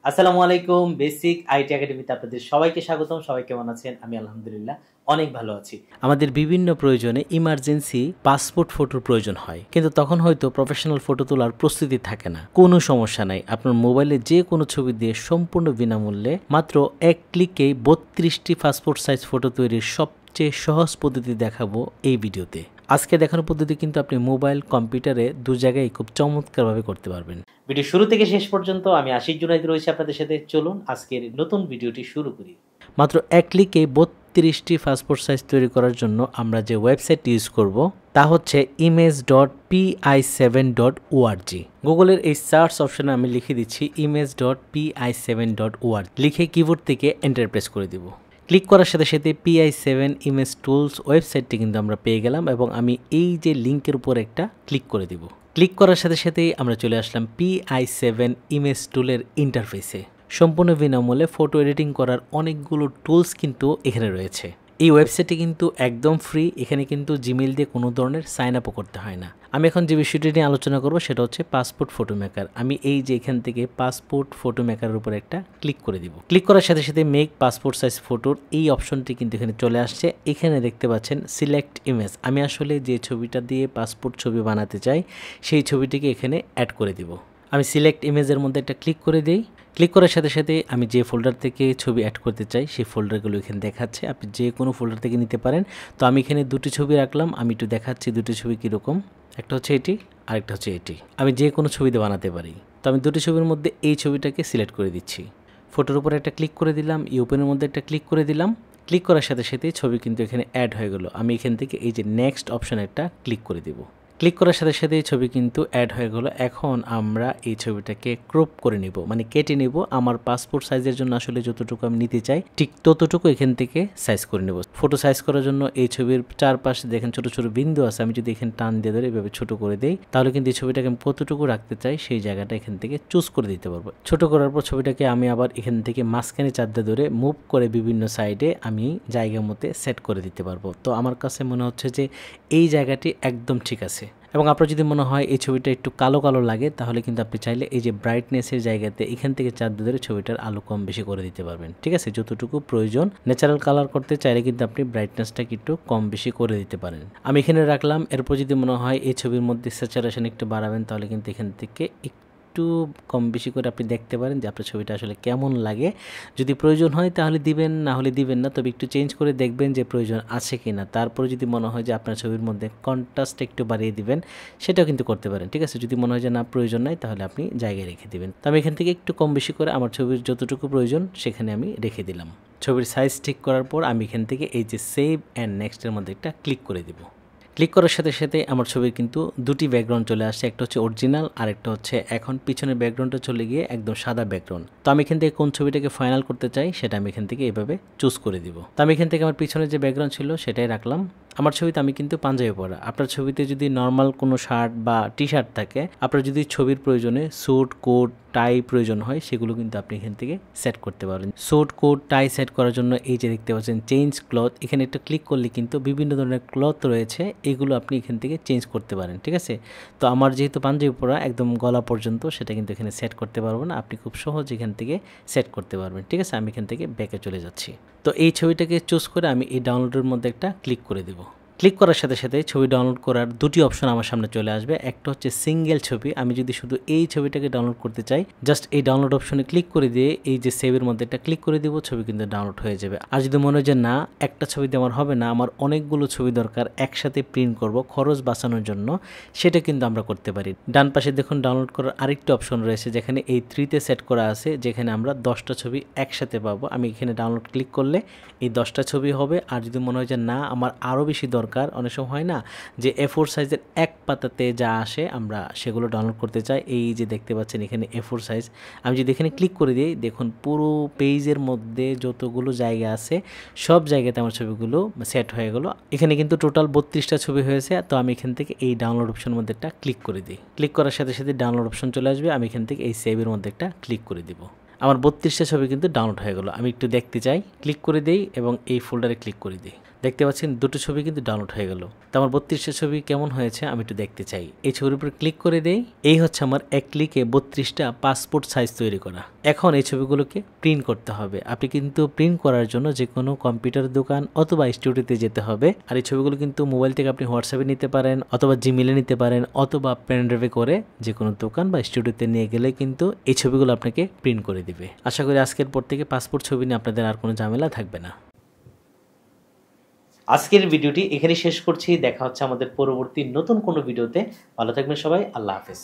আসসালামু আলাইকুম। Basic IT একাডেমিতে আপনাদের সবাইকে স্বাগতম। সবাই কেমন আছেন? আমি আলহামদুলিল্লাহ অনেক ভালো আছি। আমাদের বিভিন্ন প্রয়োজনে ইমার্জেন্সি পাসপোর্ট ফটোর প্রয়োজন হয়, কিন্তু তখন হয়তো প্রফেশনাল ফটো তোলার প্রস্তুতি থাকে না। কোনো সমস্যা নাই, আপনার মোবাইলে যে কোনো ছবি দিয়ে সম্পূর্ণ বিনামূল্যে মাত্র এক ক্লিকেই 32টি পাসপোর্ট সাইজ ফটো তৈরির সবচেয়ে সহজ পদ্ধতি দেখাবো এই ভিডিওতে। আজকে দেখানোর পদ্ধতি কিন্তু আপনি মোবাইল, কম্পিউটারে দু জায়গায় খুব চমৎকারভাবে করতে পারবেন। ভিডিও শুরু থেকে শেষ পর্যন্ত আমি আশিক জুনাইদ রয়েছি আপনাদের সাথে। চলুন আজকের নতুন ভিডিওটি শুরু করি। মাত্র এক ক্লিকে 32টি পাসপোর্ট সাইজ তৈরি করার জন্য আমরা যে ওয়েবসাইটটি ইউজ করব তা হচ্ছে image.pi7.org। গুগলের এই সার্চ অপশনে আমি লিখে দিচ্ছি image.pi7.org, লিখে কিবোর্ড থেকে এন্টার প্রেস করে দিব। ক্লিক করার সাথে সাথে pi7 ইমেজ টুলস ওয়েবসাইটটি কিন্তু আমরা পেয়ে গেলাম এবং আমি এই যে লিঙ্কের উপর একটা ক্লিক করে দিব। ক্লিক করার সাথে সাথেই আমরা চলে আসলাম pi7 ইমেজ টুলের ইন্টারফেসে। সম্পূর্ণ বিনামূল্যে ফটো এডিটিং করার অনেকগুলো টুলস কিন্তু এখানে রয়েছে। এই ওয়েবসাইটটি কিন্তু একদম ফ্রি, এখানে কিন্তু জিমেইল দিয়ে কোনো ধরনের সাইন আপও করতে হয় না। আমি এখন যে বিষয়টি নিয়ে আলোচনা করব সেটা হচ্ছে পাসপোর্ট ফটো মেকার। আমি এই যে এখান থেকে পাসপোর্ট ফটো মেকারের উপর একটা ক্লিক করে দিব। ক্লিক করার সাথে সাথে মেক পাসপোর্ট সাইজ ফটোর এই অপশনটি কিন্তু এখানে চলে আসছে। এখানে দেখতে পাচ্ছেন সিলেক্ট ইমেজ। আমি আসলে যে ছবিটা দিয়ে পাসপোর্ট ছবি বানাতে চাই সেই ছবিটিকে এখানে অ্যাড করে দিব। আমি সিলেক্ট ইমেজের মধ্যে একটা ক্লিক করে দিই। ক্লিক করার সাথে সাথে আমি যে ফোল্ডার থেকে ছবি অ্যাড করতে চাই সেই ফোল্ডারগুলো এখানে দেখাচ্ছে। আপনি যে কোনো ফোল্ডার থেকে নিতে পারেন। তো আমি এখানে দুটি ছবি রাখলাম, আমি একটু দেখাচ্ছি দুটি ছবি কীরকম। একটা হচ্ছে এটি, আরেকটা হচ্ছে এটি। আমি যে কোনো ছবিতে বানাতে পারি। তো আমি দুটি ছবির মধ্যে এই ছবিটাকে সিলেক্ট করে দিচ্ছি। ফটোর উপরে একটা ক্লিক করে দিলাম, ওপেনের মধ্যে একটা ক্লিক করে দিলাম। ক্লিক করার সাথে সাথে ছবি কিন্তু এখানে অ্যাড হয়ে গেল। আমি এখান থেকে এই যে নেক্সট অপশানে একটা ক্লিক করে দিব। ক্লিক করার সাথে সাথে এই ছবি কিন্তু অ্যাড হয়ে গেল। এখন আমরা এই ছবিটাকে ক্রপ করে নিব, মানে কেটে নিব। আমার পাসপোর্ট সাইজের জন্য আসলে যতটুকু আমি নিতে চাই ঠিক ততটুকু এখান থেকে সাইজ করে নেব। ফটো সাইজ করার জন্য এই ছবির চারপাশে দেখেন ছোট ছোট বিন্দু আছে। আমি যদি এখানে টান দিয়ে ধরে এভাবে ছোট করে দেই তাহলে কিন্তু এই ছবিটাকে আমি কতটুকু রাখতে চাই সেই জায়গাটা এখান থেকে চুজ করে দিতে পারবো। ছোট করার পর ছবিটাকে আমি আবার এখান থেকে মাঝখানে চাপ দিয়ে ধরে মুভ করে বিভিন্ন সাইডে আমি জায়গা মতে সেট করে দিতে পারবো। তো আমার কাছে মনে হচ্ছে যে এই জায়গাটি একদম ঠিক আছে। এবং আপনার যদি মনে হয় এই ছবিটা একটু কালো কালো লাগে তাহলে কিন্তু আপনি চাইলে এই যে ব্রাইটনেসের জায়গাতে এখান থেকে চাপ দিয়ে ধরে ছবিটার আলো কম বেশি করে দিতে পারবেন। ঠিক আছে, যতটুকু প্রয়োজন। ন্যাচারাল কালার করতে চাইলে কিন্তু আপনি ব্রাইটনেসটাকে একটু কম বেশি করে দিতে পারেন। আমি এখানে রাখলাম। এরপর যদি মনে হয় এই ছবির মধ্যে স্যাচুরেশন একটু বাড়াবেন তাহলে কিন্তু এখান থেকে একটু কম বেশি করে আপনি দেখতে পারেন যে আপনার ছবিটা আসলে কেমন লাগে। যদি প্রয়োজন হয় তাহলে দিবেন, না হলে দিবেন না। তবে একটু চেঞ্জ করে দেখবেন যে প্রয়োজন আছে কি না। তারপরে যদি মনে হয় যে আপনার ছবির মধ্যে কন্ট্রাস্ট একটু বাড়িয়ে দিবেন সেটাও কিন্তু করতে পারেন। ঠিক আছে, যদি মনে হয় যে না প্রয়োজন নাই তাহলে আপনি জায়গায় রেখে দিবেন। তো আমি এখান থেকে একটু কম বেশি করে আমার ছবির যতটুকু প্রয়োজন সেখানে আমি রেখে দিলাম। ছবির সাইজ ঠিক করার পর আমি এখান থেকে এই যে সেভ অ্যান্ড নেক্সটের মধ্যে একটা ক্লিক করে দিব। ক্লিক করার সাথে সাথে আমার ছবির কিন্তু দুটি ব্যাকগ্রাউন্ড চলে আসছে। একটা হচ্ছে অরিজিনাল আর একটা হচ্ছে এখন পিছনের ব্যাকগ্রাউন্ডটা চলে গিয়ে একদম সাদা ব্যাকগ্রাউন্ড। তো আমি এখান থেকে কোন ছবিটাকে ফাইনাল করতে চাই সেটা আমি এখান থেকে এভাবে চুজ করে দিব। তো আমি এখান থেকে আমার পিছনে যে ব্যাকগ্রাউন্ড ছিল সেটাই রাখলাম। আমার ছবিতে আমি কিন্তু পাঞ্জাবি পরা। আপনার ছবিতে যদি নর্মাল কোনো শার্ট বা টি শার্ট থাকে, আপনার যদি ছবির প্রয়োজনে স্যুট, কোট, টাই প্রয়োজন হয় সেগুলো কিন্তু আপনি এখান থেকে সেট করতে পারেন। স্যুট, কোট, টাই সেট করার জন্য এই যে দেখতে পাচ্ছেন চেঞ্জ ক্লথ, এখানে একটা ক্লিক করলে কিন্তু বিভিন্ন ধরনের ক্লথ রয়েছে, এগুলো আপনি এখান থেকে চেঞ্জ করতে পারেন। ঠিক আছে, তো আমার যেহেতু পাঞ্জাবি পরা একদম গলা পর্যন্ত, সেটা কিন্তু এখানে সেট করতে পারবো না। আপনি খুব সহজ এখান থেকে সেট করতে পারবেন। ঠিক আছে, আমি এখান থেকে ব্যাকে চলে যাচ্ছি। তো এই ছবিটাকে চুজ করে আমি এই ডাউনলোডের মধ্যে একটা ক্লিক করে দেব। ক্লিক করার সাথে সাথে ছবি ডাউনলোড করার দুটি অপশন আমার সামনে চলে আসবে। একটা হচ্ছে সিঙ্গেল ছবি। আমি যদি শুধু এই ছবিটাকে ডাউনলোড করতে চাই জাস্ট এই ডাউনলোড অপশনে ক্লিক করে দিয়ে এই যে সেভের মধ্যে একটা ক্লিক করে দিব, ছবি কিন্তু ডাউনলোড হয়ে যাবে। আর যদি মনে হয় যে না একটা ছবিতে আমার হবে না, আমার অনেকগুলো ছবি দরকার, একসাথে প্রিন্ট করব খরচ বাঁচানোর জন্য, সেটা কিন্তু আমরা করতে পারি। ডান পাশে দেখুন ডাউনলোড করার আরেকটি অপশন রয়েছে যেখানে এই 3তে সেট করা আছে, যেখানে আমরা 10টা ছবি একসাথে পাবো। আমি এখানে ডাউনলোড ক্লিক করলে এই 10টা ছবি হবে। আর যদি মনে হয় যে না আমার আরও বেশি দরকার, অনেক সময় হয় না যে A4 সাইজের এক পাতাতে যা আসে আমরা সেগুলো ডাউনলোড করতে চাই। এই যে দেখতে পাচ্ছেন এখানে A4 সাইজ, আমি যদি এখানে ক্লিক করে দিই দেখুন পুরো পেজের মধ্যে যতগুলো জায়গা আছে সব জায়গাতে আমার ছবিগুলো সেট হয়ে গেল। এখানে কিন্তু টোটাল 32টা ছবি হয়েছে। তো আমি এখান থেকে এই ডাউনলোড অপশনের মধ্যে একটা ক্লিক করে দিই। ক্লিক করার সাথে সাথে ডাউনলোড অপশন চলে আসবে। আমি এখান থেকে এই সেভের মধ্যে একটা ক্লিক করে দিব। আমার 32টা ছবি কিন্তু ডাউনলোড হয়ে গেল। আমি একটু দেখতে চাই, ক্লিক করে দেই এবং এই ফোল্ডারে ক্লিক করে দিই। দেখতে পাচ্ছেন দুটো ছবি কিন্তু ডাউনলোড হয়ে গেল। তো আমার 32টা ছবি কেমন হয়েছে আমি একটু দেখতে চাই। এই ছবির উপর ক্লিক করে দেই। এই হচ্ছে আমার এক ক্লিকে 32টা পাসপোর্ট সাইজ তৈরি করা। এখন এই ছবিগুলোকে প্রিন্ট করতে হবে। আপনি কিন্তু প্রিন্ট করার জন্য যে কোনো কম্পিউটার দোকান অথবা স্টুডিওতে যেতে হবে। আর এই ছবিগুলো কিন্তু মোবাইল থেকে আপনি হোয়াটসঅ্যাপে নিতে পারেন অথবা জিমেলে নিতে পারেন অথবা পেন ড্রাইভে করে যে কোনো দোকান বা স্টুডিওতে নিয়ে গেলে কিন্তু এই ছবিগুলো আপনাকে প্রিন্ট করে দিবে। আশা করি আজকের পর থেকে পাসপোর্ট ছবি নিয়ে আপনাদের আর কোনো ঝামেলা থাকবে না। আজকের ভিডিওটি এখানে শেষ করছি। দেখা হচ্ছে আমাদের পরবর্তী নতুন কোনো ভিডিওতে। ভালো থাকবেন সবাই। আল্লাহ হাফেজ।